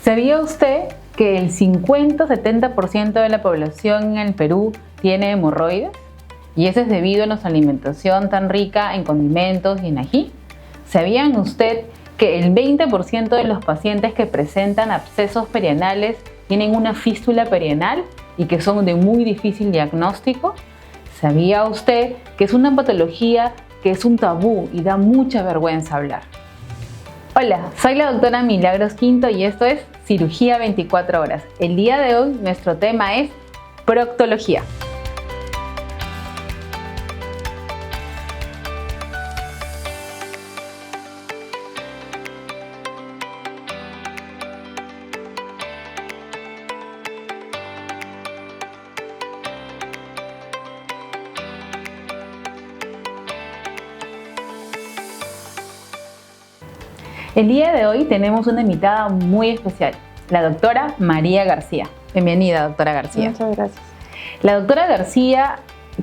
¿Sabía usted que el 50-70% de la población en el Perú tiene hemorroides? Y eso es debido a nuestra alimentación tan rica en condimentos y en ají. ¿Sabían usted que el 20% de los pacientes que presentan abscesos perianales tienen una fístula perianal y que son de muy difícil diagnóstico? ¿Sabía usted que es una patología que es un tabú y da mucha vergüenza hablar? Hola, soy la doctora Milagros Quinto y esto es Cirugía 24 horas. El día de hoy nuestro tema es proctología. El día de hoy tenemos una invitada muy especial, la doctora María García. Bienvenida, doctora García. Muchas gracias. La doctora García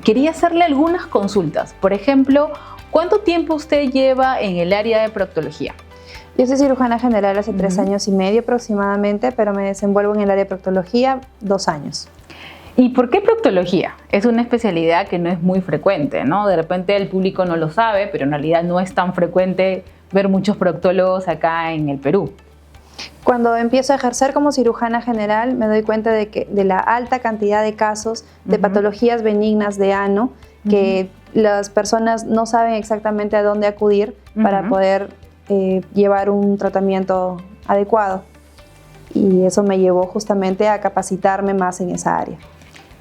quería hacerle algunas consultas. Por ejemplo, ¿cuánto tiempo usted lleva en el área de proctología? Yo soy cirujana general hace 3 años y medio aproximadamente, pero me desenvuelvo en el área de proctología 2 años. ¿Y por qué proctología? Es una especialidad que no es muy frecuente, ¿no? De repente el público no lo sabe, pero en realidad no es tan frecuente ver muchos proctólogos acá en el Perú. Cuando empiezo a ejercer como cirujana general, me doy cuenta de la alta cantidad de casos de patologías benignas de ano, que las personas no saben exactamente a dónde acudir para poder llevar un tratamiento adecuado. Y eso me llevó justamente a capacitarme más en esa área.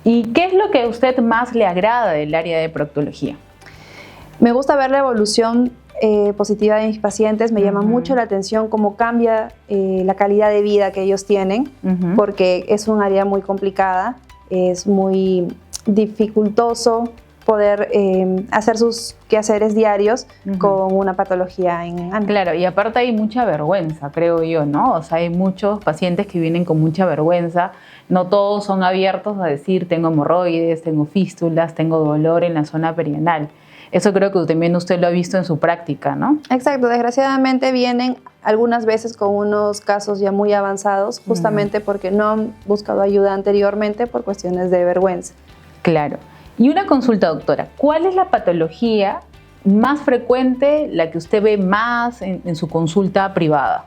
¿Y qué es lo que a usted más le agrada del área de proctología? Me gusta ver la evolución positiva de mis pacientes. Me llama mucho la atención cómo cambia la calidad de vida que ellos tienen, porque es un área muy complicada, es muy dificultoso poder hacer sus quehaceres diarios con una patología en ano. Claro, y aparte hay mucha vergüenza, creo yo, ¿no? O sea, hay muchos pacientes que vienen con mucha vergüenza. No todos son abiertos a decir tengo hemorroides, tengo fístulas, tengo dolor en la zona perianal. Eso creo que también usted lo ha visto en su práctica, ¿no? Exacto. Desgraciadamente vienen algunas veces con unos casos ya muy avanzados, justamente porque no han buscado ayuda anteriormente por cuestiones de vergüenza. Claro. Y una consulta, doctora. ¿Cuál es la patología más frecuente, la que usted ve más en su consulta privada?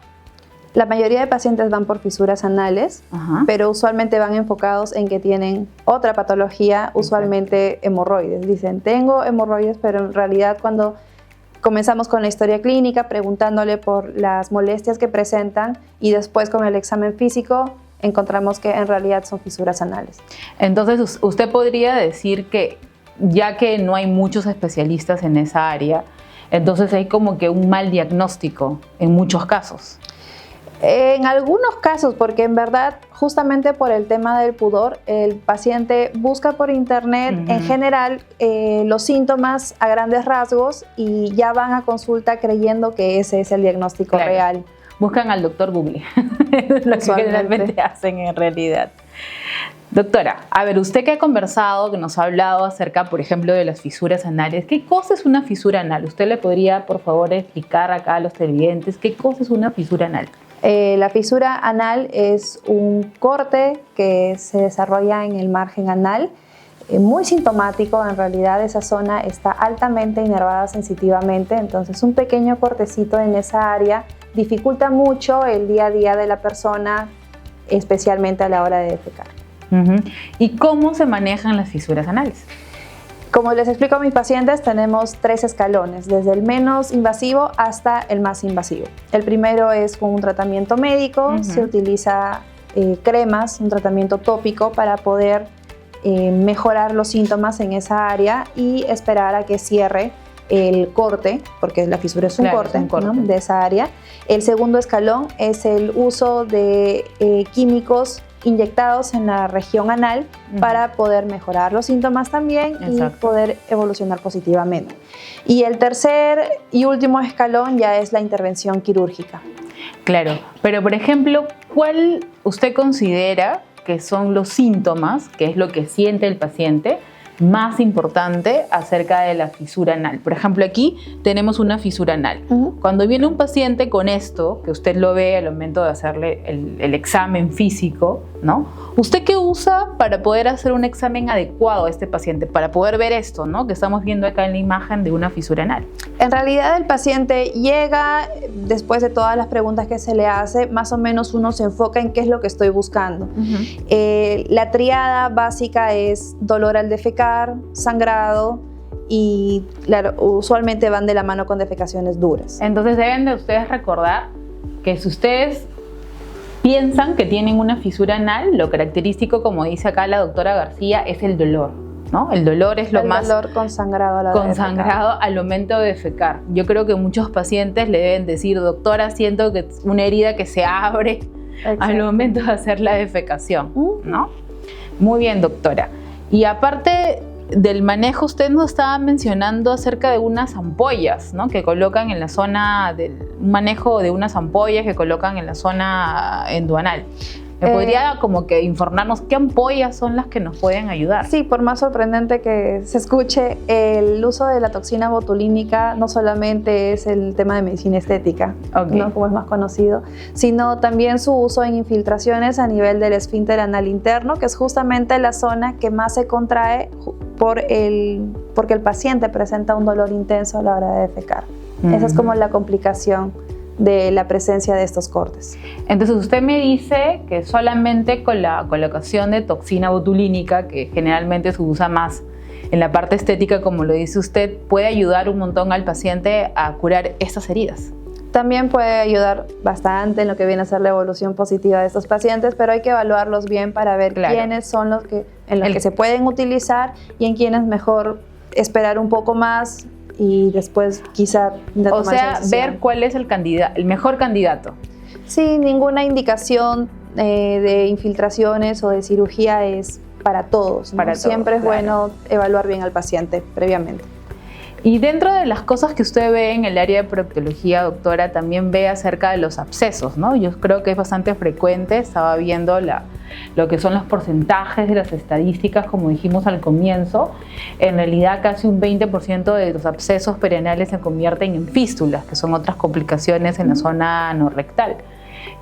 La mayoría de pacientes van por fisuras anales, pero usualmente van enfocados en que tienen otra patología, usualmente hemorroides. Dicen, tengo hemorroides, pero en realidad cuando comenzamos con la historia clínica, preguntándole por las molestias que presentan y después con el examen físico, encontramos que en realidad son fisuras anales. Entonces, usted podría decir que, ya que no hay muchos especialistas en esa área, entonces hay como que un mal diagnóstico en muchos casos. En algunos casos, porque en verdad, justamente por el tema del pudor, el paciente busca por internet en general los síntomas a grandes rasgos y ya van a consulta creyendo que ese es el diagnóstico real. Buscan al doctor Google, es lo que generalmente hacen en realidad. Doctora, a ver, usted que ha conversado, que nos ha hablado acerca, por ejemplo, de las fisuras anales, ¿qué cosa es una fisura anal? ¿Usted le podría, por favor, explicar acá a los televidentes qué cosa es una fisura anal? La fisura anal es un corte que se desarrolla en el margen anal, muy sintomático. En realidad esa zona está altamente inervada sensitivamente, entonces un pequeño cortecito en esa área dificulta mucho el día a día de la persona, especialmente a la hora de defecar. ¿Y cómo se manejan las fisuras anales? Como les explico a mis pacientes, tenemos 3 escalones, desde el menos invasivo hasta el más invasivo. El primero es con un tratamiento médico, se utiliza cremas, un tratamiento tópico para poder mejorar los síntomas en esa área y esperar a que cierre el corte, porque la fisura es un corte, ¿no?, de esa área. El segundo escalón es el uso de químicos inyectados en la región anal para poder mejorar los síntomas también y poder evolucionar positivamente. Y el tercer y último escalón ya es la intervención quirúrgica. Claro, pero por ejemplo, ¿cuál usted considera que son los síntomas, que es lo que siente el paciente, más importante acerca de la fisura anal. Por ejemplo, aquí tenemos una fisura anal. Cuando viene un paciente con esto, que usted lo ve al momento de hacerle el examen físico, ¿no? ¿Usted qué usa para poder hacer un examen adecuado a este paciente? Para poder ver esto, ¿no? Que estamos viendo acá en la imagen de una fisura anal. En realidad el paciente llega, después de todas las preguntas que se le hace, más o menos uno se enfoca en qué es lo que estoy buscando. La triada básica es dolor al defecar, sangrado y claro, usualmente van de la mano con defecaciones duras. Entonces deben de ustedes recordar que si ustedes piensan que tienen una fisura anal, lo característico, como dice acá la doctora García, es el dolor, ¿no? El dolor es lo más... El dolor con sangrado a la hora de defecar. Sangrado al momento de defecar. Yo creo que muchos pacientes le deben decir, doctora, siento que es una herida que se abre al momento de hacer la defecación, ¿no? Muy bien, doctora. Y aparte del manejo, usted nos estaba mencionando acerca de unas ampollas, ¿no? Que colocan en la zona, un manejo de unas ampollas que colocan en la zona endoanal. ¿Me podría como que informarnos qué ampollas son las que nos pueden ayudar? Sí, por más sorprendente que se escuche, el uso de la toxina botulínica no solamente es el tema de medicina estética, ¿no? Como es más conocido, sino también su uso en infiltraciones a nivel del esfínter anal interno, que es justamente la zona que más se contrae porque el paciente presenta un dolor intenso a la hora de defecar. Esa es como la complicación de la presencia de estos cortes. Entonces usted me dice que solamente con la colocación de toxina botulínica, que generalmente se usa más en la parte estética, como lo dice usted, puede ayudar un montón al paciente a curar estas heridas. También puede ayudar bastante en lo que viene a ser la evolución positiva de estos pacientes, pero hay que evaluarlos bien para ver quiénes son los que se pueden utilizar y en quiénes mejor esperar un poco más y después quizá o sea, ver cuál es el mejor candidato. Sí, ninguna indicación de infiltraciones o de cirugía es para todos, ¿no? Siempre es bueno evaluar bien al paciente previamente. Y dentro de las cosas que usted ve en el área de proctología, doctora, también ve acerca de los abscesos, ¿no? Yo creo que es bastante frecuente, estaba viendo lo que son los porcentajes de las estadísticas, como dijimos al comienzo. En realidad casi un 20% de los abscesos perianales se convierten en fístulas, que son otras complicaciones en la zona anorrectal.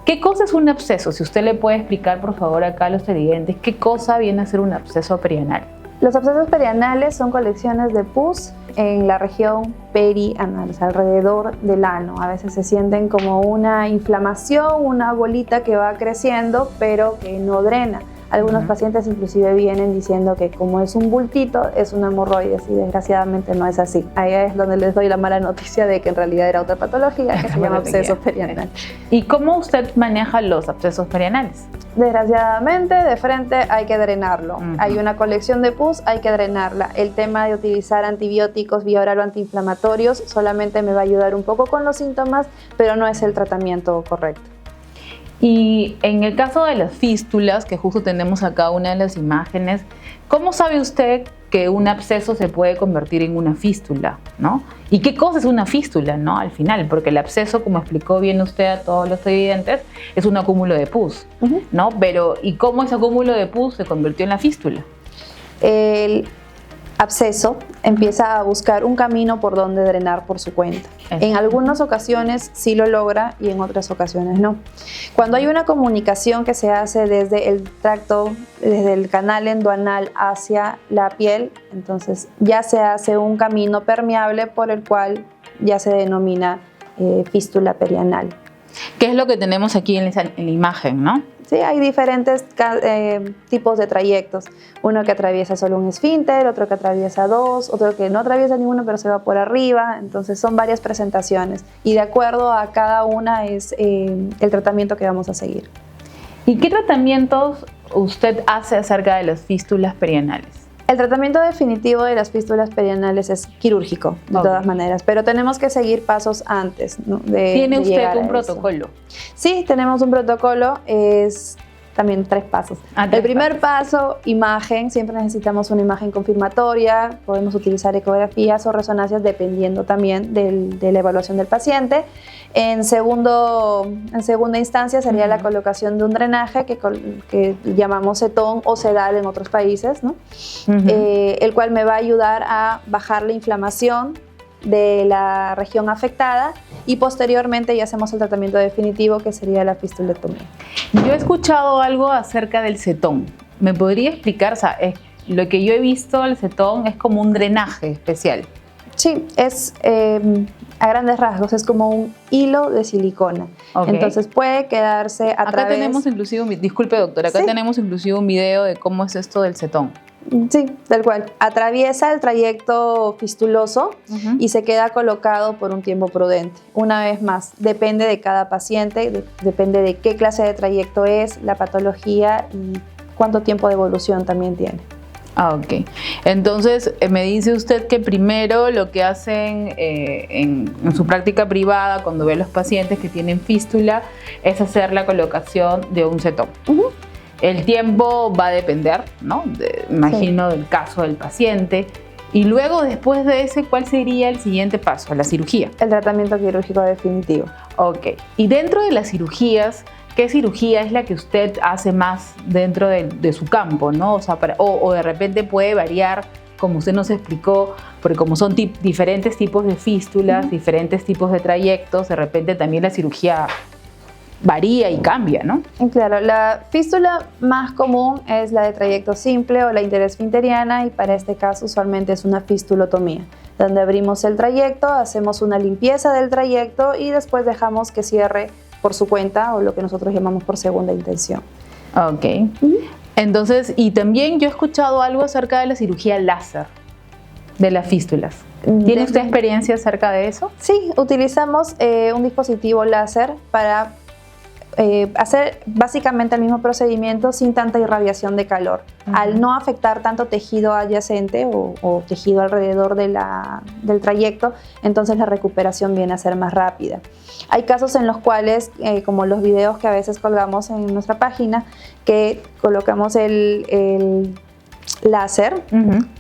¿Qué cosa es un absceso? Si usted le puede explicar, por favor, acá a los televidentes, ¿qué cosa viene a ser un absceso perianal? Los abscesos perianales son colecciones de pus en la región perianal, o sea, alrededor del ano. A veces se sienten como una inflamación, una bolita que va creciendo, pero que no drena. Algunos pacientes inclusive vienen diciendo que como es un bultito, es una hemorroides, y desgraciadamente no es así. Ahí es donde les doy la mala noticia de que en realidad era otra patología que se llama absceso perianal. ¿Y cómo usted maneja los abscesos perianales? Desgraciadamente, de frente hay que drenarlo. Hay una colección de pus, hay que drenarla. El tema de utilizar antibióticos vía oral o antiinflamatorios solamente me va a ayudar un poco con los síntomas, pero no es el tratamiento correcto. Y en el caso de las fístulas, que justo tenemos acá una de las imágenes, ¿cómo sabe usted que un absceso se puede convertir en una fístula, ¿no? ¿Y qué cosa es una fístula, ¿no? Al final, porque el absceso, como explicó bien usted a todos los televidentes, es un acúmulo de pus, ¿no? Pero, ¿y cómo ese acúmulo de pus se convirtió en la fístula? El absceso empieza a buscar un camino por donde drenar por su cuenta. En algunas ocasiones sí lo logra y en otras ocasiones no. Cuando hay una comunicación que se hace desde el tracto, desde el canal endoanal hacia la piel, entonces ya se hace un camino permeable por el cual ya se denomina fístula perianal. ¿Qué es lo que tenemos aquí en la imagen, no? Sí, hay diferentes tipos de trayectos. Uno que atraviesa solo un esfínter, otro que atraviesa dos, otro que no atraviesa ninguno pero se va por arriba. Entonces son varias presentaciones y de acuerdo a cada una es el tratamiento que vamos a seguir. ¿Y qué tratamientos usted hace acerca de las fístulas perianales? El tratamiento definitivo de las fístulas perianales es quirúrgico, de todas maneras, pero tenemos que seguir pasos antes, ¿no? ¿Tiene usted un protocolo? Sí, tenemos un protocolo. Es también 3 pasos. Ah, El primer paso, imagen. Siempre necesitamos una imagen confirmatoria. Podemos utilizar ecografías o resonancias dependiendo también de la evaluación del paciente. En segunda instancia sería la colocación de un drenaje que llamamos cetón o sedal en otros países, ¿no? El cual me va a ayudar a bajar la inflamación de la región afectada y posteriormente ya hacemos el tratamiento definitivo, que sería la fistulectomía. Yo he escuchado algo acerca del cetón. ¿Me podría explicar? O sea, lo que yo he visto del cetón es como un drenaje especial. Sí, es a grandes rasgos, es como un hilo de silicona. Okay. Entonces puede quedarse a través... Acá tenemos inclusive, disculpe doctora, acá tenemos inclusive un video de cómo es esto del cetón. Sí, tal cual. Atraviesa el trayecto fistuloso y se queda colocado por un tiempo prudente. Una vez más, depende de cada paciente, depende de qué clase de trayecto es, la patología y cuánto tiempo de evolución también tiene. Ah, ok. Entonces, me dice usted que primero lo que hacen en su práctica privada, cuando ve a los pacientes que tienen fístula, es hacer la colocación de un cetón. El tiempo va a depender, ¿no? Imagino del caso del paciente. Y luego, después de ese, ¿cuál sería el siguiente paso? La cirugía. El tratamiento quirúrgico definitivo. Ok. Y dentro de las cirugías, ¿qué cirugía es la que usted hace más dentro de su campo, ¿no? O sea, o de repente puede variar, como usted nos explicó, porque como son diferentes tipos de fístulas, diferentes tipos de trayectos, de repente también la cirugía varía y cambia, ¿no? Claro, la fístula más común es la de trayecto simple o la interesfinteriana, y para este caso usualmente es una fistulotomía, donde abrimos el trayecto, hacemos una limpieza del trayecto y después dejamos que cierre por su cuenta, o lo que nosotros llamamos por segunda intención. Ok. Entonces, y también yo he escuchado algo acerca de la cirugía láser de las fístulas. ¿Tiene usted experiencia acerca de eso? Sí, utilizamos un dispositivo láser para hacer básicamente el mismo procedimiento sin tanta irradiación de calor. Al no afectar tanto tejido adyacente o tejido alrededor del trayecto, entonces la recuperación viene a ser más rápida. Hay casos en los cuales, como los videos que a veces colgamos en nuestra página, que colocamos el láser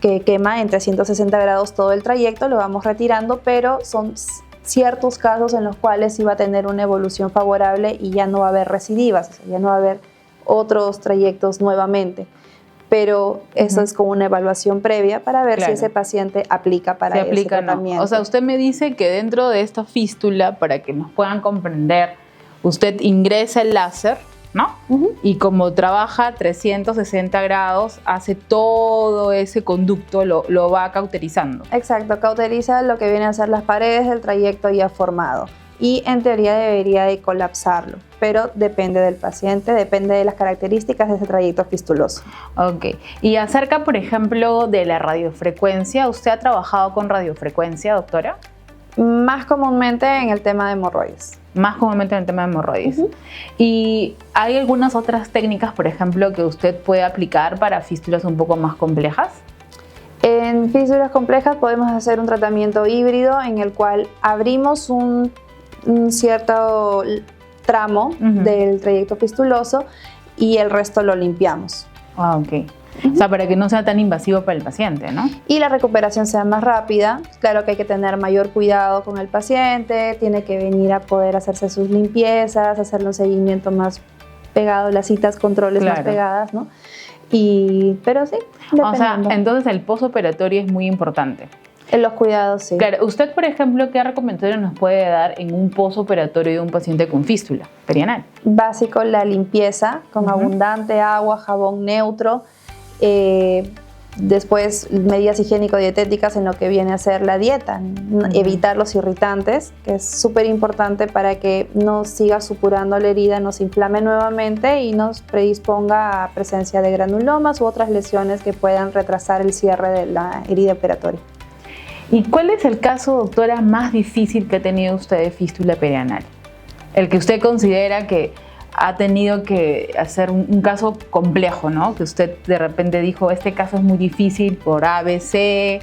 que quema en 360 grados todo el trayecto, lo vamos retirando, pero son ciertos casos en los cuales sí va a tener una evolución favorable y ya no va a haber recidivas, o sea, ya no va a haber otros trayectos nuevamente. Pero eso es como una evaluación previa para ver si ese paciente aplica para ese tratamiento. No. O sea, usted me dice que dentro de esta fístula, para que nos puedan comprender, usted ingresa el láser, ¿no? Y como trabaja 360 grados, hace todo ese conducto, lo va cauterizando. Exacto, cauteriza lo que viene a ser las paredes del trayecto ya formado. Y en teoría debería de colapsarlo, pero depende del paciente, depende de las características de ese trayecto fistuloso. Ok. Y acerca, por ejemplo, de la radiofrecuencia, ¿usted ha trabajado con radiofrecuencia, doctora? Más comúnmente en el tema de hemorroides. Más comúnmente en el tema de hemorroides. ¿Y hay algunas otras técnicas, por ejemplo, que usted puede aplicar para fístulas un poco más complejas? En fístulas complejas podemos hacer un tratamiento híbrido en el cual abrimos un cierto tramo del trayecto fistuloso y el resto lo limpiamos. Ah, ok. O sea, para que no sea tan invasivo para el paciente, ¿no? Y la recuperación sea más rápida. Claro que hay que tener mayor cuidado con el paciente, tiene que venir a poder hacerse sus limpiezas, hacerle un seguimiento más pegado, las citas, controles más pegadas, ¿no? Pero sí, dependiendo. O sea, entonces el postoperatorio es muy importante. En los cuidados, sí. Claro, usted, por ejemplo, ¿qué recomendación nos puede dar en un postoperatorio de un paciente con fístula perianal? Básico, la limpieza con abundante agua, jabón neutro. Después, medidas higiénico-dietéticas en lo que viene a ser la dieta. Evitar los irritantes, que es súper importante para que no siga supurando la herida, no se inflame nuevamente y nos predisponga a presencia de granulomas u otras lesiones que puedan retrasar el cierre de la herida operatoria. ¿Y cuál es el caso, doctora, más difícil que ha tenido usted de fístula perianal? El que usted considera que ha tenido que hacer un caso complejo, ¿no? Que usted de repente dijo, este caso es muy difícil por ABC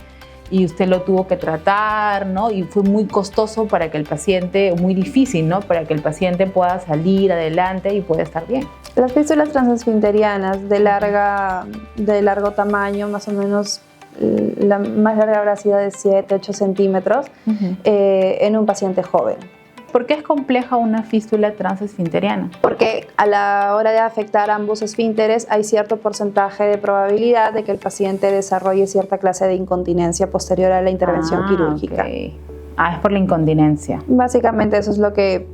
y usted lo tuvo que tratar, ¿no? Y fue muy costoso para que el paciente, muy difícil, ¿no? Para que el paciente pueda salir adelante y pueda estar bien. Las fístulas transesfinterianas de largo tamaño, más o menos la más larga habrá sido de 7-8 centímetros en un paciente joven. ¿Por qué es compleja una fístula transesfinteriana? Porque a la hora de afectar ambos esfínteres hay cierto porcentaje de probabilidad de que el paciente desarrolle cierta clase de incontinencia posterior a la intervención quirúrgica. Okay. Es por la incontinencia. Básicamente eso es lo que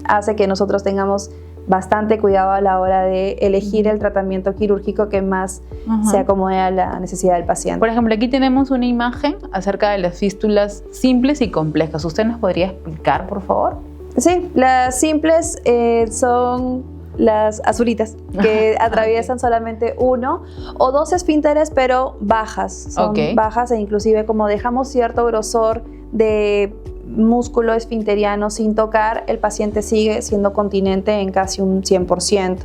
hace que nosotros tengamos bastante cuidado a la hora de elegir el tratamiento quirúrgico que más se acomode a la necesidad del paciente. Por ejemplo, aquí tenemos una imagen acerca de las fístulas simples y complejas. ¿Usted nos podría explicar, por favor? Sí, las simples son las azulitas, que atraviesan solamente uno o dos esfínteres, pero bajas. Son bajas, e inclusive como dejamos cierto grosor de músculo esfinteriano sin tocar, el paciente sigue siendo continente en casi un 100%.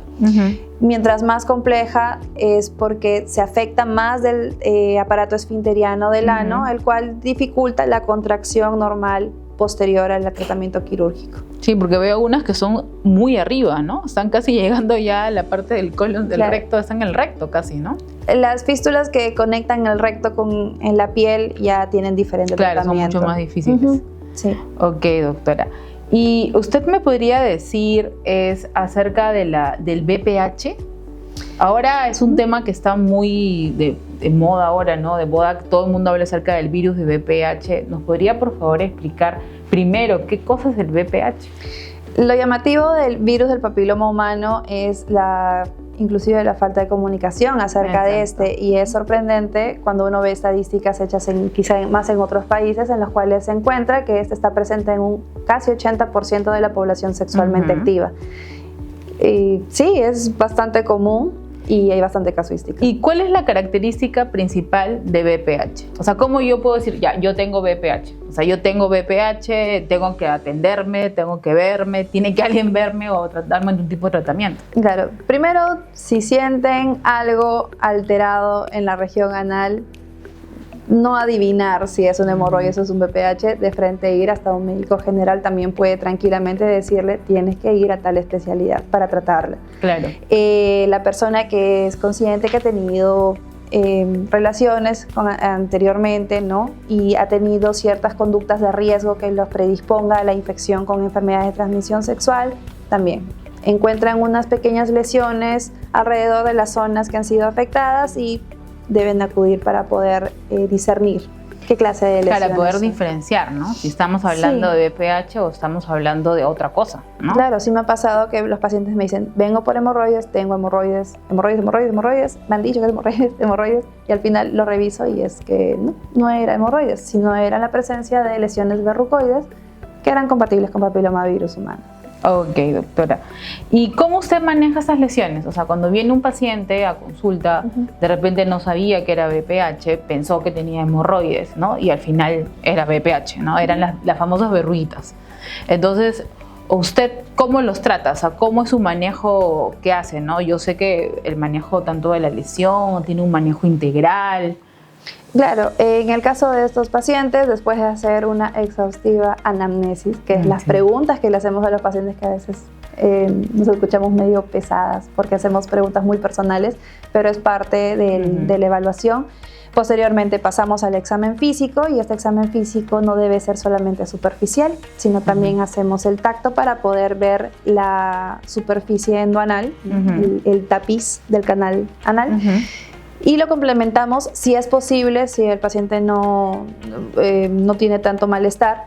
Mientras más compleja es porque se afecta más del aparato esfinteriano del ano, el cual dificulta la contracción normal posterior al tratamiento quirúrgico. Sí, porque veo unas que son muy arriba, ¿no? Están casi llegando ya a la parte del colon del recto, están en el recto casi, ¿no? Las fístulas que conectan el recto en la piel ya tienen diferente tratamiento. Claro, son mucho más difíciles. Sí. Ok, doctora. ¿Y usted me podría decir acerca del BPH? Ahora es un tema que está muy de moda ahora, ¿no? De moda, todo el mundo habla acerca del virus de BPH. ¿Nos podría, por favor, explicar primero qué cosa es el BPH? Lo llamativo del virus del papiloma humano es inclusive la falta de comunicación acerca de este, y es sorprendente cuando uno ve estadísticas hechas quizá más en otros países en los cuales se encuentra que este está presente en un casi 80% de la población sexualmente activa. Y sí, es bastante común y hay bastante casuística. ¿Y cuál es la característica principal de BPH? O sea, ¿cómo yo puedo decir, ya, yo tengo BPH? O sea, yo tengo BPH, tengo que atenderme, tengo que verme, tiene que alguien verme o darme algún tipo de tratamiento. Claro, primero, si sienten algo alterado en la región anal, no adivinar si es un hemorroides o es un BPH, de frente ir hasta un médico general también puede tranquilamente decirle tienes que ir a tal especialidad para tratarla. Claro. La persona que es consciente que ha tenido relaciones anteriormente, ¿no? Y ha tenido ciertas conductas de riesgo que los predisponga a la infección con enfermedades de transmisión sexual, también. Encuentran unas pequeñas lesiones alrededor de las zonas que han sido afectadas y deben acudir para poder discernir qué clase de lesiones. Para poder diferenciar, ¿no? Si estamos hablando de BPH o estamos hablando de otra cosa, ¿no? Claro, sí me ha pasado que los pacientes me dicen, vengo por hemorroides, tengo hemorroides, me han dicho que es hemorroides, y al final lo reviso y es que no era hemorroides, sino era la presencia de lesiones verrucoides que eran compatibles con papilomavirus humano. Ok, doctora. ¿Y cómo usted maneja esas lesiones? O sea, cuando viene un paciente a consulta, de repente no sabía que era BPH, pensó que tenía hemorroides, ¿no? Y al final era BPH, ¿no? Eran las famosas verruguitas. Entonces, ¿usted cómo los trata? O sea, ¿cómo es su manejo que hace, no? Yo sé que el manejo tanto de la lesión tiene un manejo integral. Claro, en el caso de estos pacientes, después de hacer una exhaustiva anamnesis, que es las preguntas que le hacemos a los pacientes que a veces nos escuchamos medio pesadas porque hacemos preguntas muy personales, pero es parte de la evaluación. Posteriormente pasamos al examen físico y este examen físico no debe ser solamente superficial, sino también hacemos el tacto para poder ver la superficie endoanal, el tapiz del canal anal. Y lo complementamos, si es posible, si el paciente no tiene tanto malestar,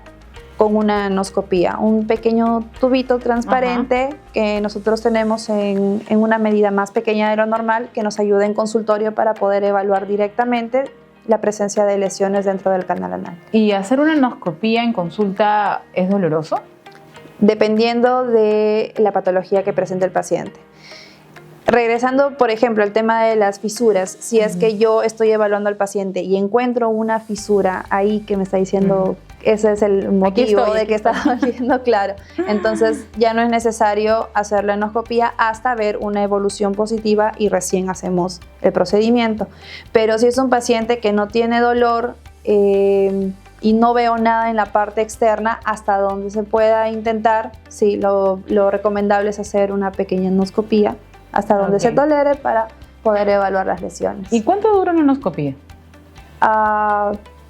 con una anoscopía, un pequeño tubito transparente que nosotros tenemos en una medida más pequeña de lo normal, que nos ayuda en consultorio para poder evaluar directamente la presencia de lesiones dentro del canal anal. ¿Y hacer una anoscopía en consulta es doloroso? Dependiendo de la patología que presente el paciente. Regresando, por ejemplo, al tema de las fisuras, si es que yo estoy evaluando al paciente y encuentro una fisura ahí que me está diciendo ese es el motivo de que está doliendo, claro, entonces ya no es necesario hacer la endoscopía hasta ver una evolución positiva y recién hacemos el procedimiento. Pero si es un paciente que no tiene dolor y no veo nada en la parte externa, hasta donde se pueda intentar, sí, lo recomendable es hacer una pequeña endoscopía hasta donde se tolere para poder evaluar las lesiones. ¿Y cuánto dura una anoscopía?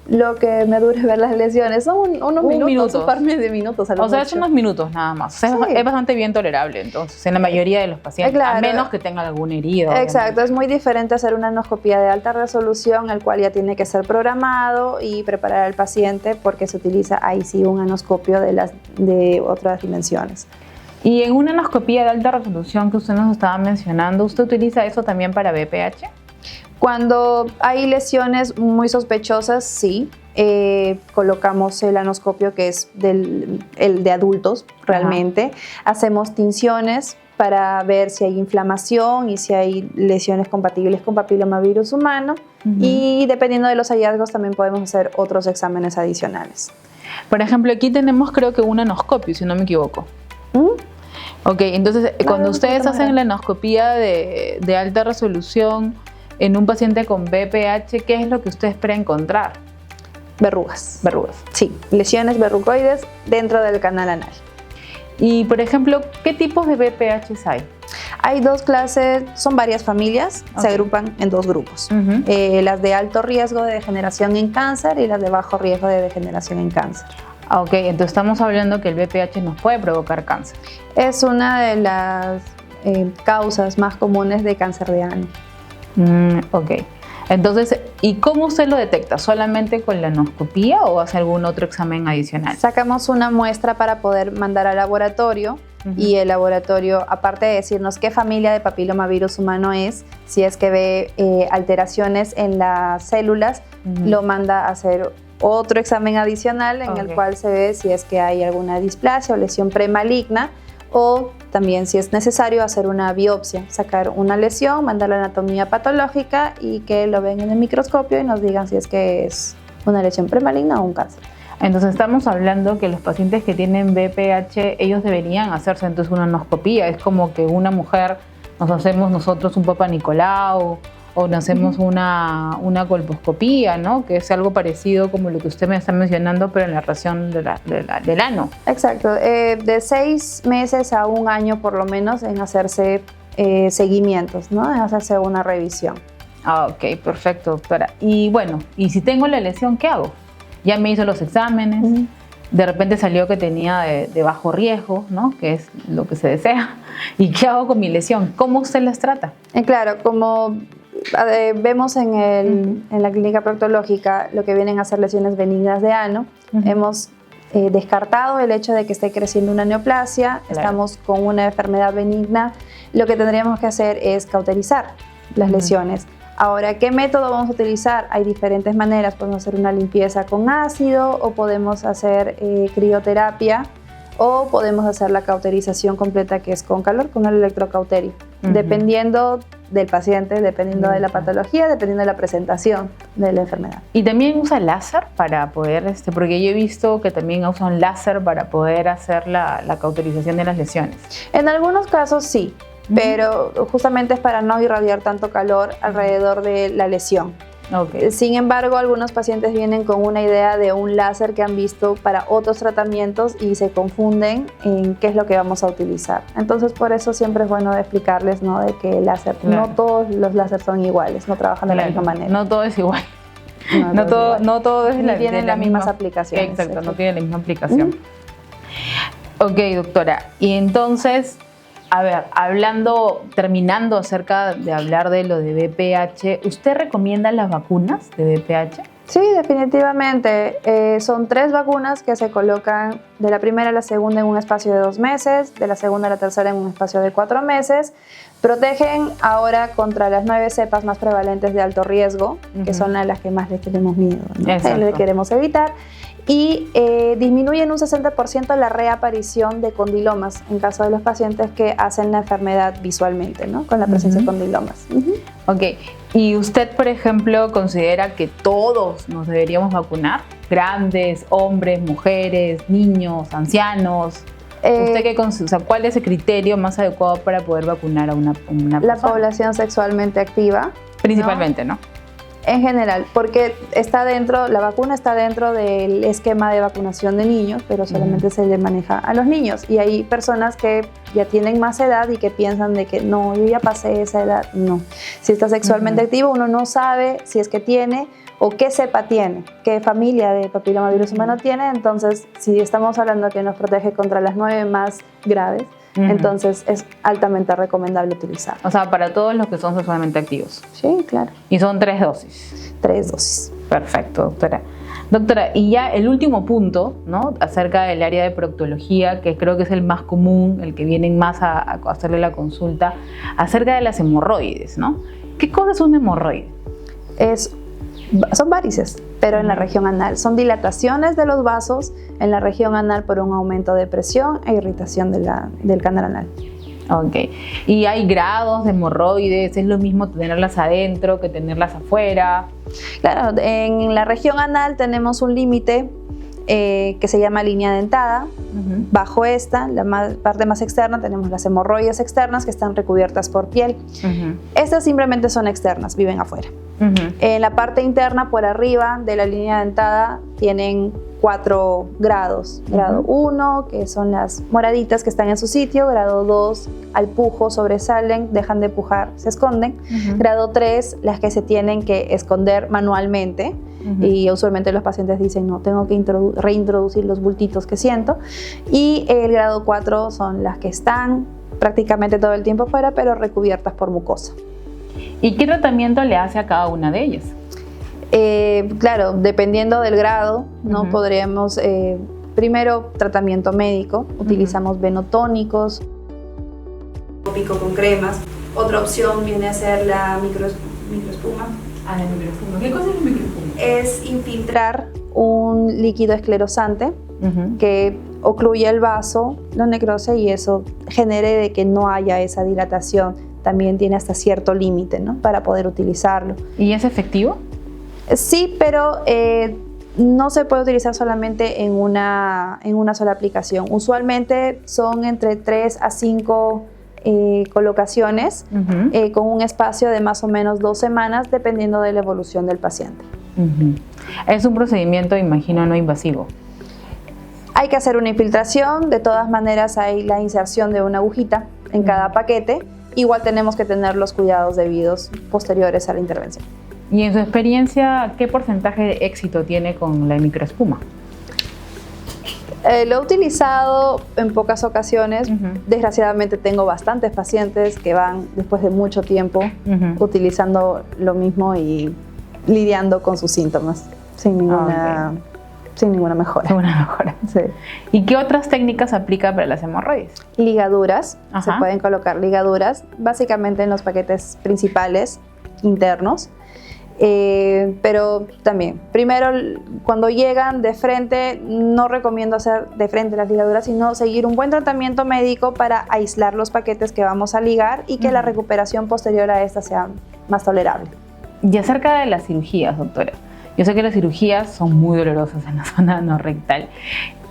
Lo que me dure ver las lesiones son unos minutos, un par de minutos. O sea, es unos minutos nada más. O sea, sí. Es bastante bien tolerable, entonces, en la mayoría de los pacientes, claro, a menos que tengan alguna herida. Exacto, es muy diferente hacer una anoscopía de alta resolución, el cual ya tiene que ser programado y preparar al paciente porque se utiliza ahí sí un anoscopio de otras dimensiones. Y en una anoscopía de alta resolución que usted nos estaba mencionando, ¿usted utiliza eso también para BPH? Cuando hay lesiones muy sospechosas, sí, colocamos el anoscopio que es el de adultos realmente. Hacemos tinciones para ver si hay inflamación y si hay lesiones compatibles con papilomavirus humano. Y dependiendo de los hallazgos también podemos hacer otros exámenes adicionales. Por ejemplo, aquí tenemos creo que un anoscopio, si no me equivoco. Ok, entonces cuando ustedes hacen la anoscopía de alta resolución en un paciente con BPH, ¿qué es lo que usted espera encontrar? Verrugas. Verrugas. Sí, lesiones verrucoides dentro del canal anal. Y, por ejemplo, ¿qué tipos de BPHs hay? Hay dos clases, son varias familias, se agrupan en dos grupos. Las de alto riesgo de degeneración en cáncer y las de bajo riesgo de degeneración en cáncer. Ok, entonces estamos hablando que el BPH nos puede provocar cáncer. Es una de las causas más comunes de cáncer de ano. Ok, entonces, ¿y cómo usted lo detecta? ¿Solamente con la anoscopía o hace algún otro examen adicional? Sacamos una muestra para poder mandar al laboratorio y el laboratorio, aparte de decirnos qué familia de papilomavirus humano es, si es que ve alteraciones en las células, lo manda a hacer otro examen adicional en el cual se ve si es que hay alguna displasia o lesión premaligna, o también, si es necesario, hacer una biopsia, sacar una lesión, mandar la anatomía patológica y que lo ven en el microscopio y nos digan si es que es una lesión premaligna o un cáncer. Entonces estamos hablando que los pacientes que tienen BPH, ellos deberían hacerse entonces una anoscopía. Es como que una mujer nos hacemos nosotros un Papa Nicolau o nos hacemos una colposcopía, ¿no? Que es algo parecido como lo que usted me está mencionando, pero en la región del ano. Exacto, de 6 meses a 1 año por lo menos en hacerse seguimientos, ¿no? En hacerse una revisión. Ok, perfecto, doctora. Y bueno, ¿y si tengo la lesión, qué hago? Ya me hizo los exámenes, de repente salió que tenía de bajo riesgo, ¿no? Que es lo que se desea. ¿Y qué hago con mi lesión? ¿Cómo usted las trata? Claro, como vemos en la clínica proctológica lo que vienen a ser lesiones benignas de ano, hemos descartado el hecho de que esté creciendo una neoplasia, estamos con una enfermedad benigna, lo que tendríamos que hacer es cauterizar las lesiones. Ahora, ¿qué método vamos a utilizar? Hay diferentes maneras, podemos hacer una limpieza con ácido o podemos hacer crioterapia o podemos hacer la cauterización completa que es con calor, con el electrocauterio, dependiendo del paciente, dependiendo de la patología, dependiendo de la presentación de la enfermedad. ¿Y también usa láser para poder, porque yo he visto que también usan láser para poder hacer la cauterización de las lesiones? En algunos casos sí, pero justamente es para no irradiar tanto calor alrededor de la lesión. Okay. Sin embargo, algunos pacientes vienen con una idea de un láser que han visto para otros tratamientos y se confunden en qué es lo que vamos a utilizar. Entonces, por eso siempre es bueno explicarles, ¿no? De que el láser, no todos los láseres son iguales, no trabajan de la misma manera. No todo es igual. No todo es tienen las mismas aplicaciones. Exacto, no tienen la misma aplicación. Ok, doctora. Y entonces, a ver, terminando acerca de hablar de lo de BPH, ¿usted recomienda las vacunas de BPH? Sí, definitivamente. Son 3 vacunas que se colocan de la primera a la segunda en un espacio de 2 meses, de la segunda a la tercera en un espacio de 4 meses. Protegen ahora contra las 9 cepas más prevalentes de alto riesgo, que son a las que más le tenemos miedo, ¿no? Le queremos evitar. Y disminuyen un 60% la reaparición de condilomas en caso de los pacientes que hacen la enfermedad visualmente, ¿no? Con la presencia de condilomas. Ok, ¿y usted, por ejemplo, considera que todos nos deberíamos vacunar? Grandes, hombres, mujeres, niños, ancianos. ¿Usted qué considera? ¿Cuál es el criterio más adecuado para poder vacunar a una persona? La población sexualmente activa. Principalmente, ¿no? En general, porque la vacuna está dentro del esquema de vacunación de niños, pero solamente se le maneja a los niños. Y hay personas que ya tienen más edad y que piensan de que no, yo ya pasé esa edad. No. Si está sexualmente activo, uno no sabe si es que tiene o qué cepa tiene, qué familia de papilomavirus humano tiene. Entonces, si estamos hablando que nos protege contra las 9 más graves, entonces es altamente recomendable utilizar. O sea, para todos los que son sexualmente activos. Sí, claro. Y son 3 dosis. 3 dosis. Perfecto, doctora. Doctora, y ya el último punto, ¿no? Acerca del área de proctología, que creo que es el más común, el que vienen más a hacerle la consulta, acerca de las hemorroides, ¿no? ¿Qué cosa es un hemorroide? Son varices, pero en la región anal. Son dilataciones de los vasos en la región anal por un aumento de presión e irritación del canal anal. Ok. ¿Y hay grados de hemorroides? ¿Es lo mismo tenerlas adentro que tenerlas afuera? Claro, en la región anal tenemos un límite que se llama línea dentada. Bajo esta, parte más externa, tenemos las hemorroides externas que están recubiertas por piel. Estas simplemente son externas, viven afuera. En la parte interna, por arriba de la línea dentada, tienen 4 grados. Grado 1, que son las moraditas que están en su sitio. Grado 2, al pujo sobresalen, dejan de pujar, se esconden. Grado 3, las que se tienen que esconder manualmente. Y usualmente los pacientes dicen, no, tengo que reintroducir los bultitos que siento. Y el grado 4 son las que están prácticamente todo el tiempo fuera, pero recubiertas por mucosa. ¿Y qué tratamiento le hace a cada una de ellas? Claro, dependiendo del grado, ¿no? Podríamos, primero, tratamiento médico. Utilizamos venotónicos, con cremas. Otra opción viene a ser la microespuma. Ah, la microespuma. ¿Qué cosa es la microespuma? Es infiltrar un líquido esclerosante que ocluye el vaso, lo necrose y eso genere de que no haya esa dilatación. También tiene hasta cierto límite, ¿no? Para poder utilizarlo. ¿Y es efectivo? Sí, pero no se puede utilizar solamente en una sola aplicación. Usualmente son entre 3 a 5 colocaciones con un espacio de más o menos 2 semanas, dependiendo de la evolución del paciente. Es un procedimiento, imagino, no invasivo. Hay que hacer una infiltración, de todas maneras hay la inserción de una agujita en cada paquete. Igual tenemos que tener los cuidados debidos posteriores a la intervención. Y en su experiencia, ¿qué porcentaje de éxito tiene con la microespuma? Lo he utilizado en pocas ocasiones. Desgraciadamente tengo bastantes pacientes que van después de mucho tiempo utilizando lo mismo y lidiando con sus síntomas sin ninguna mejora. Sí. ¿Y qué otras técnicas aplica para las hemorroides? Ligaduras. Se pueden colocar ligaduras básicamente en los paquetes principales internos. Pero también, primero, cuando llegan de frente, no recomiendo hacer de frente las ligaduras, sino seguir un buen tratamiento médico para aislar los paquetes que vamos a ligar y que la recuperación posterior a esta sea más tolerable. Y acerca de las cirugías, doctora, yo sé que las cirugías son muy dolorosas en la zona anorrectal.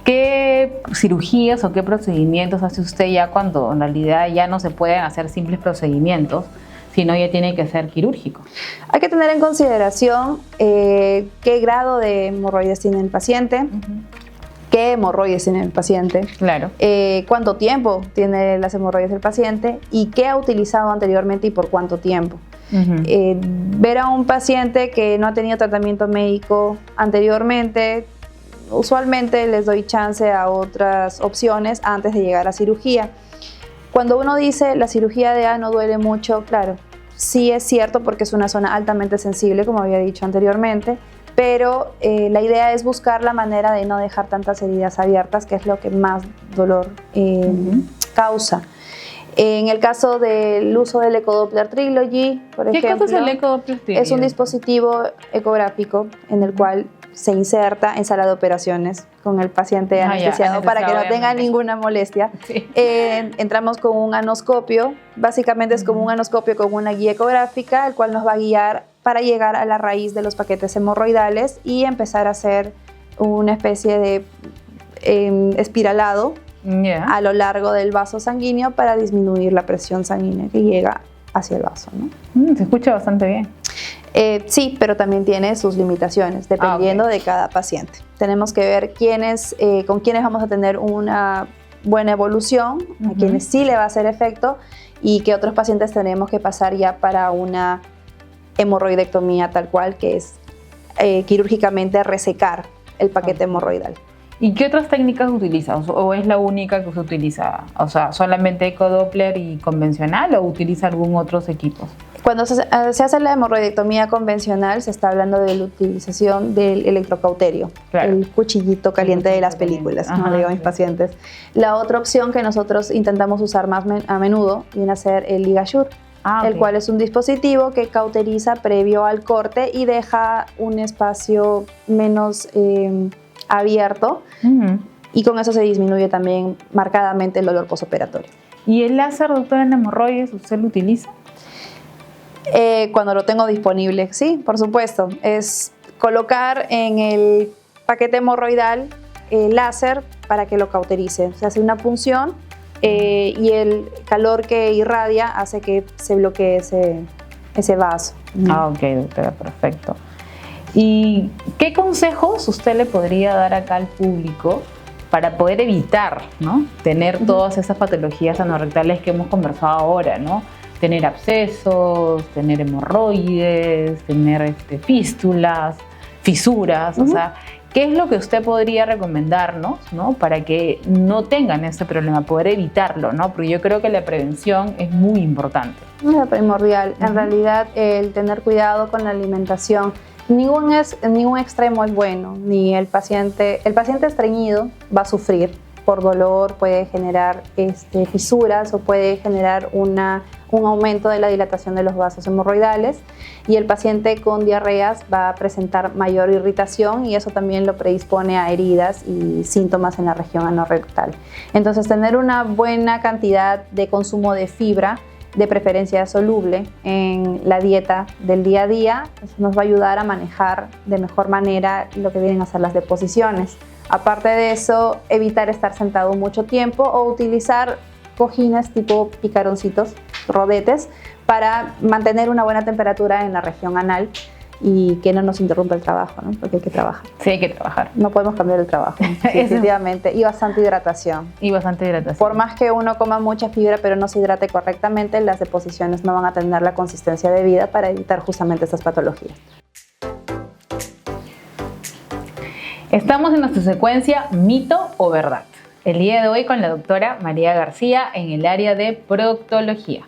¿Qué cirugías o qué procedimientos hace usted ya cuando en realidad ya no se pueden hacer simples procedimientos, sino ya tiene que ser quirúrgico? Hay que tener en consideración qué grado de hemorroides tiene el paciente, qué hemorroides tiene el paciente, claro. Cuánto tiempo tiene las hemorroides del paciente y qué ha utilizado anteriormente y por cuánto tiempo. Ver a un paciente que no ha tenido tratamiento médico anteriormente, usualmente les doy chance a otras opciones antes de llegar a cirugía. Cuando uno dice la cirugía de A no duele mucho, claro, sí es cierto porque es una zona altamente sensible, como había dicho anteriormente, pero la idea es buscar la manera de no dejar tantas heridas abiertas, que es lo que más dolor causa. En el caso del uso del Ecodoppler Trilogy, por ejemplo, ¿qué cosa es el Ecodoppler Trilogy? Es un dispositivo ecográfico en el cual se inserta en sala de operaciones con el paciente anestesiado para que no tenga ninguna molestia. Sí. Entramos con un anoscopio, básicamente es como un anoscopio con una guía ecográfica, el cual nos va a guiar para llegar a la raíz de los paquetes hemorroidales y empezar a hacer una especie de espiralado a lo largo del vaso sanguíneo para disminuir la presión sanguínea que llega hacia el vaso, ¿no? Se escucha bastante bien. Sí, pero también tiene sus limitaciones, dependiendo de cada paciente. Tenemos que ver con quiénes vamos a tener una buena evolución, a quienes sí le va a hacer efecto, y qué otros pacientes tenemos que pasar ya para una hemorroidectomía tal cual, que es quirúrgicamente resecar el paquete hemorroidal. ¿Y qué otras técnicas utilizas? ¿O es la única que se utiliza? O sea, ¿solamente ecodoppler y convencional o utiliza algún otros equipos? Cuando se hace la hemorroidectomía convencional, se está hablando de la utilización del electrocauterio, claro, el cuchillito caliente de las películas, como le digo a mis pacientes. La otra opción que nosotros intentamos usar más a menudo viene a ser el LigaSure, el cual es un dispositivo que cauteriza previo al corte y deja un espacio menos abierto, y con eso se disminuye también marcadamente el dolor postoperatorio. ¿Y el láser, doctora, en hemorroides, usted lo utiliza? Cuando lo tengo disponible, sí, por supuesto. Es colocar en el paquete hemorroidal el láser para que lo cauterice. Se hace una punción y el calor que irradia hace que se bloquee ese vaso. Ok, doctora, perfecto. ¿Y qué consejos usted le podría dar acá al público para poder evitar, ¿no?, tener todas esas patologías anorrectales que hemos conversado ahora, ¿no? Tener abscesos, tener hemorroides, tener fístulas, fisuras, o sea, ¿qué es lo que usted podría recomendarnos, ¿no?, para que no tengan ese problema, poder evitarlo, ¿no? Porque yo creo que la prevención es muy importante. Es primordial. En realidad, el tener cuidado con la alimentación. Ningún extremo es bueno, ni el paciente estreñido va a sufrir por dolor, puede generar fisuras o puede generar un aumento de la dilatación de los vasos hemorroidales, y el paciente con diarreas va a presentar mayor irritación y eso también lo predispone a heridas y síntomas en la región anorrectal. Entonces, tener una buena cantidad de consumo de fibra, de preferencia soluble, en la dieta del día a día, eso nos va a ayudar a manejar de mejor manera lo que vienen a ser las deposiciones. Aparte de eso, evitar estar sentado mucho tiempo o utilizar cojines tipo picaroncitos, rodetes, para mantener una buena temperatura en la región anal y que no nos interrumpa el trabajo, ¿no? Porque hay que trabajar. Sí, hay que trabajar. No podemos cambiar el trabajo, definitivamente. Y bastante hidratación. Por más que uno coma mucha fibra pero no se hidrate correctamente, las deposiciones no van a tener la consistencia debida para evitar justamente estas patologías. Estamos en nuestra secuencia Mito o Verdad. El día de hoy con la doctora María García en el área de proctología.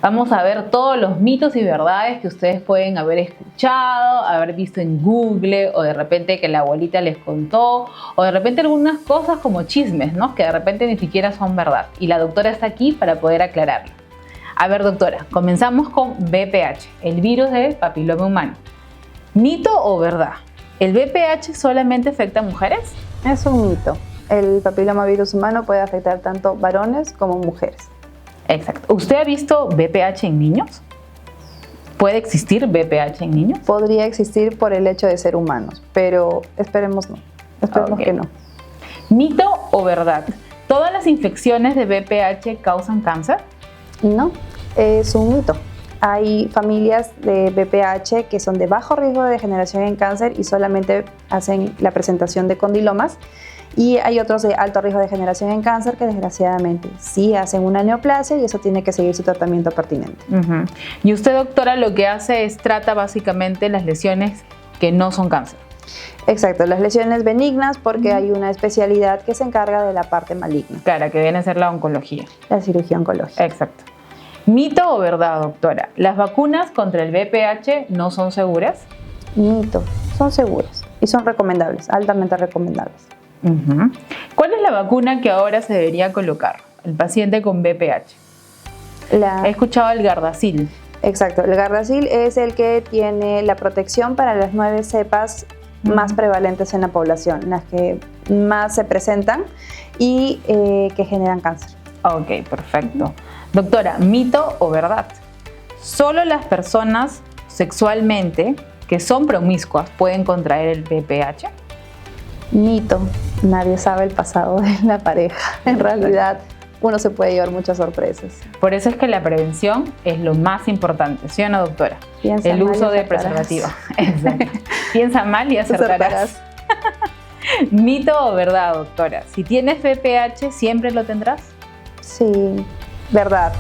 Vamos a ver todos los mitos y verdades que ustedes pueden haber escuchado, haber visto en Google, o de repente que la abuelita les contó, o de repente algunas cosas como chismes, ¿no?, que de repente ni siquiera son verdad. Y la doctora está aquí para poder aclararlo. A ver, doctora, comenzamos con VPH, el virus del papiloma humano. ¿Mito o verdad? ¿El VPH solamente afecta a mujeres? Es un mito. El papilomavirus humano puede afectar tanto varones como mujeres. Exacto. ¿Usted ha visto VPH en niños? ¿Puede existir VPH en niños? Podría existir por el hecho de ser humanos, pero esperemos no. Esperemos que no. ¿Mito o verdad? ¿Todas las infecciones de VPH causan cáncer? No, es un mito. Hay familias de VPH que son de bajo riesgo de degeneración en cáncer y solamente hacen la presentación de condilomas. Y hay otros de alto riesgo de degeneración en cáncer que desgraciadamente sí hacen una neoplasia y eso tiene que seguir su tratamiento pertinente. Y usted, doctora, lo que hace es trata básicamente las lesiones que no son cáncer. Exacto, las lesiones benignas, porque hay una especialidad que se encarga de la parte maligna. Claro, que viene a ser la oncología. La cirugía oncológica. Exacto. ¿Mito o verdad, doctora? ¿Las vacunas contra el VPH no son seguras? Mito, son seguras y son recomendables, altamente recomendables. ¿Cuál es la vacuna que ahora se debería colocar el paciente con VPH? He escuchado el Gardasil. Exacto, el Gardasil es el que tiene la protección para las 9 cepas más prevalentes en la población, las que más se presentan y que generan cáncer. Ok, perfecto. Doctora, ¿mito o verdad? ¿Solo las personas sexualmente que son promiscuas pueden contraer el VPH? Mito. Nadie sabe el pasado de la pareja. En realidad, uno se puede llevar muchas sorpresas. Por eso es que la prevención es lo más importante, ¿sí o no, doctora? Piensa el mal y uso de acertarás. preservativo. Exacto. Piensa mal y acertarás. ¿Mito o verdad, doctora? Si tienes VPH, ¿siempre lo tendrás? Sí, verdad.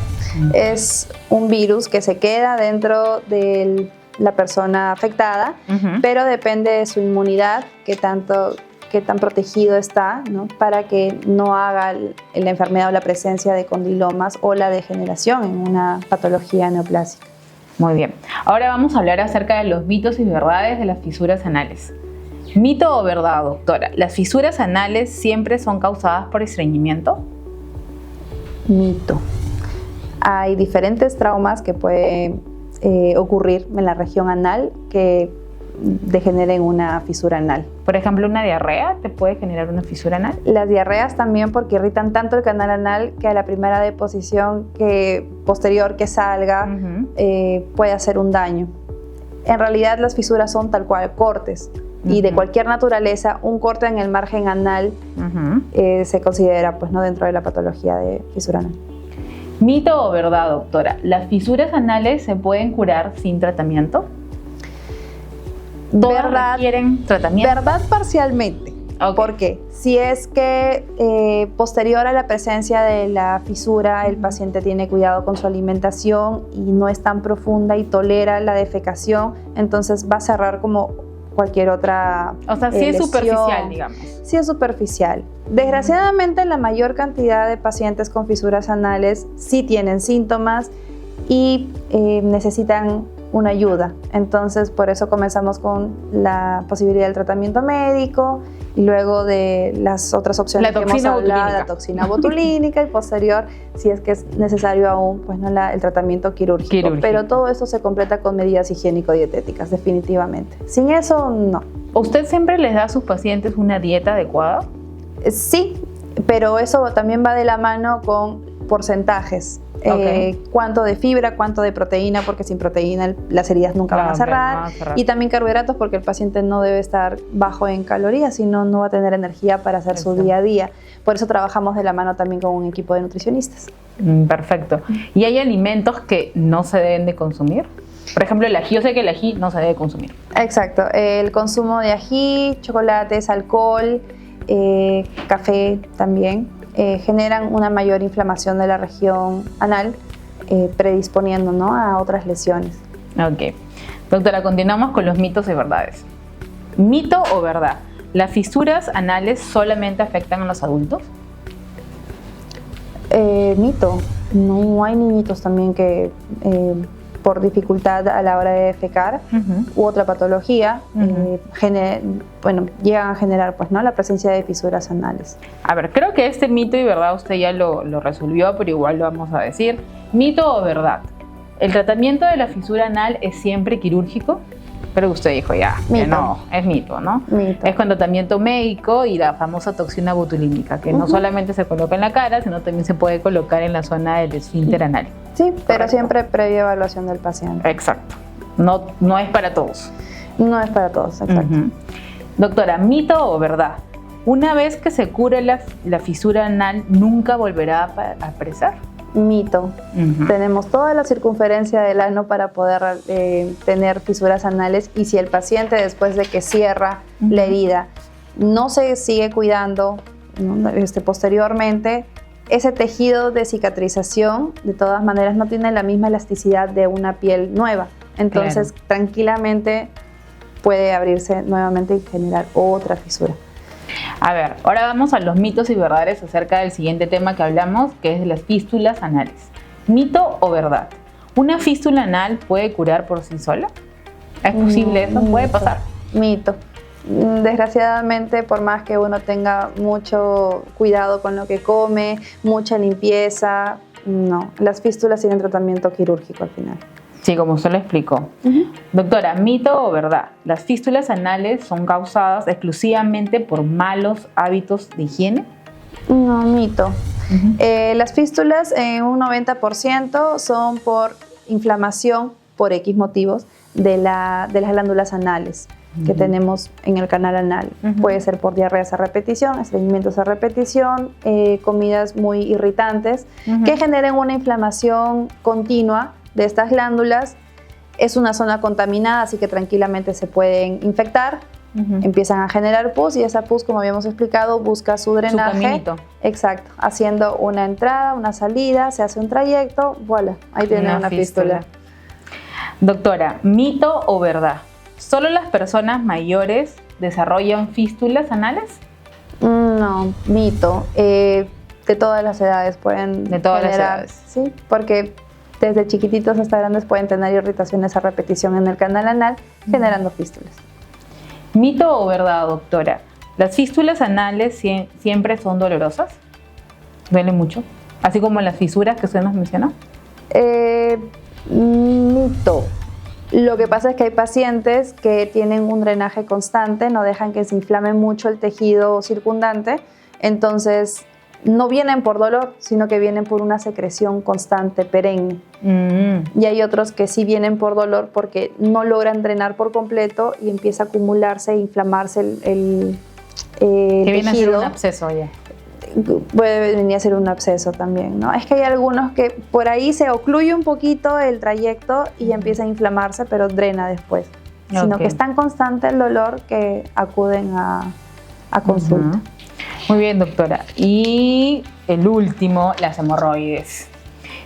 Es un virus que se queda dentro de la persona afectada, pero depende de su inmunidad, qué tan protegido está, ¿no? Para que no haga la enfermedad o la presencia de condilomas o la degeneración en una patología neoplásica. Muy bien. Ahora vamos a hablar acerca de los mitos y verdades de las fisuras anales. ¿Mito o verdad, doctora? ¿Las fisuras anales siempre son causadas por estreñimiento? Mito. Hay diferentes traumas que pueden ocurrir en la región anal que degeneren una fisura anal. Por ejemplo, ¿una diarrea te puede generar una fisura anal? Las diarreas también, porque irritan tanto el canal anal que a la primera deposición posterior que salga puede hacer un daño. En realidad las fisuras son tal cual cortes y de cualquier naturaleza. Un corte en el margen anal se considera pues, ¿no? dentro de la patología de fisura anal. ¿Mito o verdad, doctora? ¿Las fisuras anales se pueden curar sin tratamiento? ¿Todas requieren tratamiento? Verdad parcialmente. Okay. Porque si es que posterior a la presencia de la fisura el paciente tiene cuidado con su alimentación y no es tan profunda y tolera la defecación, entonces va a cerrar como cualquier otra O sea, sí es superficial, digamos. Sí es superficial. Desgraciadamente la mayor cantidad de pacientes con fisuras anales sí tienen síntomas y necesitan una ayuda. Entonces, por eso comenzamos con la posibilidad del tratamiento médico y luego de las otras opciones que hemos hablado, la toxina botulínica y posterior, si es que es necesario aún, pues no el tratamiento quirúrgico. Pero todo eso se completa con medidas higiénico-dietéticas, definitivamente. Sin eso, no. ¿Usted siempre les da a sus pacientes una dieta adecuada? Sí, pero eso también va de la mano con porcentajes. Okay. Cuánto de fibra, cuánto de proteína, porque sin proteína las heridas nunca van a cerrar. Y también carbohidratos, porque el paciente no debe estar bajo en calorías, sino no va a tener energía para hacer su día a día. Por eso trabajamos de la mano también con un equipo de nutricionistas. Perfecto. ¿Y hay alimentos que no se deben de consumir? Por ejemplo, el ají, yo sé que el ají no se debe consumir. Exacto, el consumo de ají, chocolates, alcohol, café también. Generan una mayor inflamación de la región anal, predisponiendo, ¿no? a otras lesiones. Ok. Doctora, continuamos con los mitos y verdades. ¿Mito o verdad? ¿Las fisuras anales solamente afectan a los adultos? Mito. No hay niñitos también que por dificultad a la hora de defecar u otra patología, llegan a generar pues, ¿no? la presencia de fisuras anales. A ver, creo que este mito y verdad usted ya lo resolvió, pero igual lo vamos a decir. ¿Mito o verdad? ¿El tratamiento de la fisura anal es siempre quirúrgico? Pero usted dijo ya, que no, es mito, ¿no? Mito. Es con tratamiento médico y la famosa toxina botulínica, que no solamente se coloca en la cara, sino también se puede colocar en la zona del esfínter anal. Sí, pero siempre previa evaluación del paciente. Exacto. No es para todos. No es para todos, exacto. Doctora, ¿mito o verdad? Una vez que se cure la fisura anal, ¿nunca volverá a aparecer? Mito. Tenemos toda la circunferencia del ano para poder tener fisuras anales, y si el paciente después de que cierra la herida no se sigue cuidando, ¿no? Posteriormente, ese tejido de cicatrización de todas maneras no tiene la misma elasticidad de una piel nueva. Entonces, tranquilamente puede abrirse nuevamente y generar otra fisura. A ver, ahora vamos a los mitos y verdades acerca del siguiente tema que hablamos, que es de las fístulas anales. ¿Mito o verdad? ¿Una fístula anal puede curar por sí sola? ¿Es posible eso? ¿Puede pasar? Mito. Desgraciadamente, por más que uno tenga mucho cuidado con lo que come, mucha limpieza, no. Las fístulas tienen tratamiento quirúrgico al final. Sí, como usted lo explicó. Doctora, ¿mito o verdad? ¿Las fístulas anales son causadas exclusivamente por malos hábitos de higiene? No, mito. Las fístulas en un 90% son por inflamación, por X motivos, de las glándulas anales. que tenemos en el canal anal. Puede ser por diarreas a repetición, estreñimientos a repetición, comidas muy irritantes que generen una inflamación continua de estas glándulas. Es una zona contaminada, así que tranquilamente se pueden infectar. Empiezan a generar pus y esa pus, como habíamos explicado, busca su drenaje. Su caminito. Exacto, haciendo una entrada, una salida, se hace un trayecto, voilà, ahí tiene una fístula. Doctora, ¿mito o verdad? ¿Solo las personas mayores desarrollan fístulas anales? No, mito. De todas las edades pueden De todas las edades. Sí, porque desde chiquititos hasta grandes pueden tener irritaciones a repetición en el canal anal, generando fístulas. ¿Mito o verdad, doctora? ¿Las fístulas anales siempre son dolorosas? ¿Duelen mucho? Así como las fisuras que usted nos mencionó. Mito. Lo que pasa es que hay pacientes que tienen un drenaje constante, no dejan que se inflame mucho el tejido circundante, entonces no vienen por dolor, sino que vienen por una secreción constante, perenne. Y hay otros que sí vienen por dolor porque no logran drenar por completo y empieza a acumularse e inflamarse el que tejido. viene a ser un absceso ya. Puede venir a ser un absceso también, ¿no? Es que hay algunos que por ahí se ocluye un poquito el trayecto y empieza a inflamarse, pero drena después. Sino que es tan constante el dolor que acuden a consulta. Muy bien, doctora. Y el último, las hemorroides.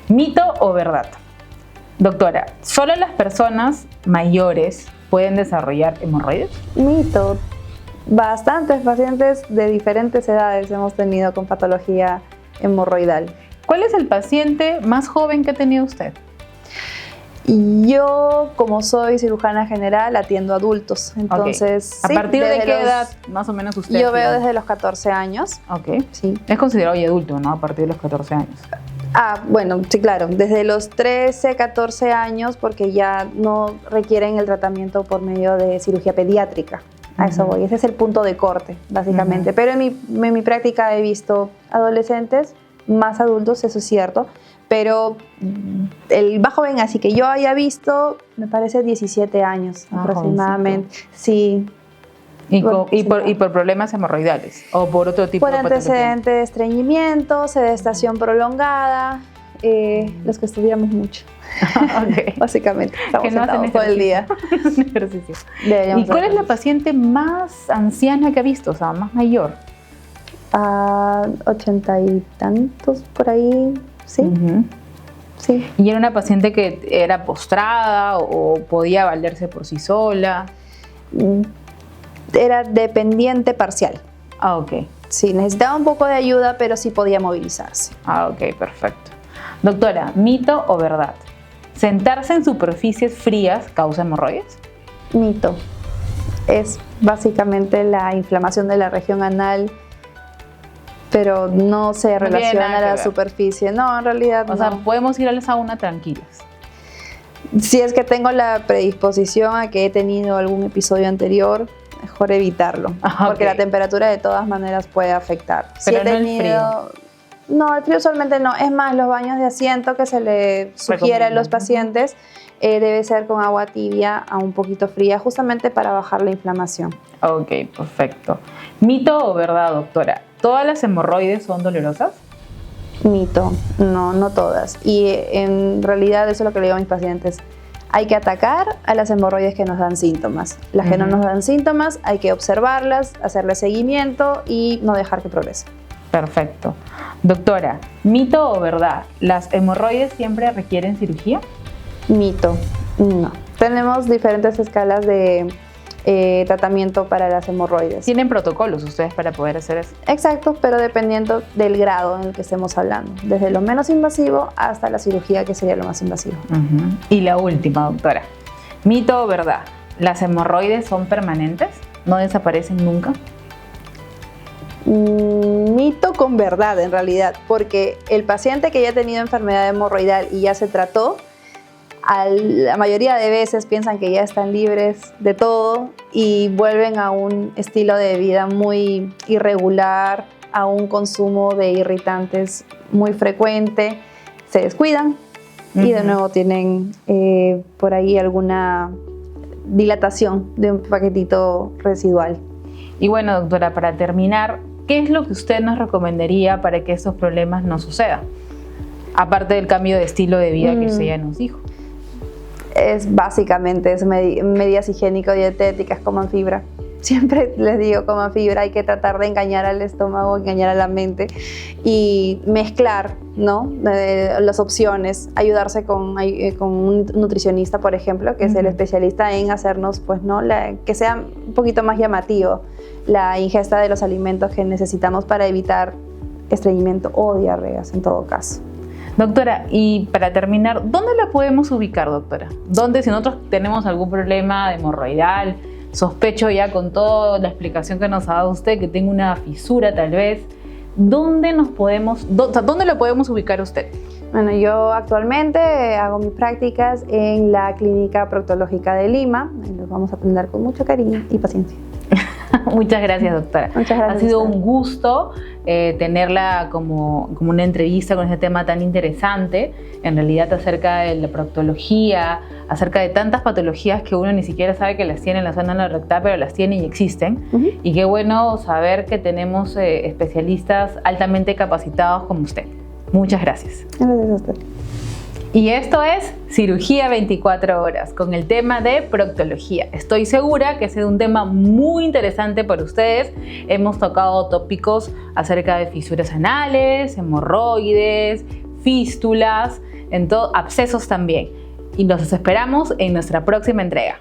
¿Mito o verdad? Doctora, ¿solo las personas mayores pueden desarrollar hemorroides? Mito. Bastantes pacientes de diferentes edades hemos tenido con patología hemorroidal. ¿Cuál es el paciente más joven que ha tenido usted? Yo, como soy cirujana general, atiendo adultos. Entonces, ¿A partir de qué edad más o menos usted? Yo veo desde los 14 años. Sí. Es considerado ya adulto, ¿no? A partir de los 14 años. Bueno, sí, claro. Desde los 13, 14 años, porque ya no requieren el tratamiento por medio de cirugía pediátrica. A eso voy. Ese es el punto de corte, básicamente. Pero en mi práctica he visto adolescentes, más adultos, eso es cierto. Pero el más joven, así que yo haya visto, me parece 17 años aproximadamente. Jovencito. Sí. ¿Y por problemas hemorroidales o por otro tipo de patología? Por antecedente de estreñimiento, sedestación prolongada, los que estudiamos mucho. Básicamente, estamos sentados todo el día. Ejercicio. ¿Y cuál es la paciente más anciana que ha visto, o sea, más mayor? 80 y tantos por ahí, sí. Sí. ¿Y era una paciente que era postrada o podía valerse por sí sola? Era dependiente parcial. Sí, necesitaba un poco de ayuda, pero sí podía movilizarse. Perfecto. Doctora, ¿mito o verdad? ¿Sentarse en superficies frías causa hemorroides? Mito. Es básicamente la inflamación de la región anal, pero no se relaciona a la superficie. No, en realidad no. O sea, podemos ir a la sauna tranquilas. Si es que tengo la predisposición a que he tenido algún episodio anterior, mejor evitarlo, porque la temperatura de todas maneras puede afectar. Pero no el frío. No, el frío usualmente no. Es más, los baños de asiento que se le sugiere a los pacientes debe ser con agua tibia a un poquito fría, justamente para bajar la inflamación. Perfecto. ¿Mito o verdad, doctora? ¿Todas las hemorroides son dolorosas? Mito. No todas. Y en realidad eso es lo que le digo a mis pacientes. Hay que atacar a las hemorroides que nos dan síntomas. Las que no nos dan síntomas, hay que observarlas, hacerle seguimiento y no dejar que progrese. Perfecto. Doctora, ¿mito o verdad? ¿Las hemorroides siempre requieren cirugía? Mito. No. Tenemos diferentes escalas de tratamiento para las hemorroides. ¿Tienen protocolos ustedes para poder hacer eso? Exacto, pero dependiendo del grado en el que estemos hablando. Desde lo menos invasivo hasta la cirugía, que sería lo más invasivo. Y la última, doctora. ¿Mito o verdad? ¿Las hemorroides son permanentes? ¿No desaparecen nunca? Mito con verdad, en realidad, porque el paciente que ya ha tenido enfermedad hemorroidal y ya se trató, la mayoría de veces piensan que ya están libres de todo y vuelven a un estilo de vida muy irregular, a un consumo de irritantes muy frecuente, se descuidan y de nuevo tienen por ahí alguna dilatación de un paquetito residual. Y bueno, doctora, para terminar, ¿qué es lo que usted nos recomendaría para que estos problemas no sucedan? Aparte del cambio de estilo de vida que usted ya nos dijo. Básicamente medidas higiénico-dietéticas, coman fibra. Siempre les digo, coman fibra, hay que tratar de engañar al estómago, engañar a la mente y mezclar, ¿no? Las opciones, ayudarse con un nutricionista, por ejemplo, que es el especialista en hacernos, pues, ¿no? Que sea un poquito más llamativo la ingesta de los alimentos que necesitamos para evitar estreñimiento o diarreas en todo caso. Doctora, y para terminar, ¿dónde la podemos ubicar, doctora? ¿Dónde, si nosotros tenemos algún problema de hemorroidal, sospecho ya con toda la explicación que nos ha dado usted, que tengo una fisura tal vez, ¿dónde lo podemos ubicar usted? Bueno, yo actualmente hago mis prácticas en la Clínica Proctológica de Lima. Los vamos a atender con mucho cariño y paciencia. Muchas gracias, doctora. Muchas gracias. Ha sido un gusto tenerla como una entrevista con este tema tan interesante, en realidad acerca de la proctología, acerca de tantas patologías que uno ni siquiera sabe que las tiene en la zona anal rectal, pero las tiene y existen. Y qué bueno saber que tenemos especialistas altamente capacitados como usted. Muchas gracias. Gracias a usted. Y esto es Cirugía 24 horas con el tema de proctología. Estoy segura que ha sido un tema muy interesante para ustedes. Hemos tocado tópicos acerca de fisuras anales, hemorroides, fístulas, abscesos también. Y nos esperamos en nuestra próxima entrega.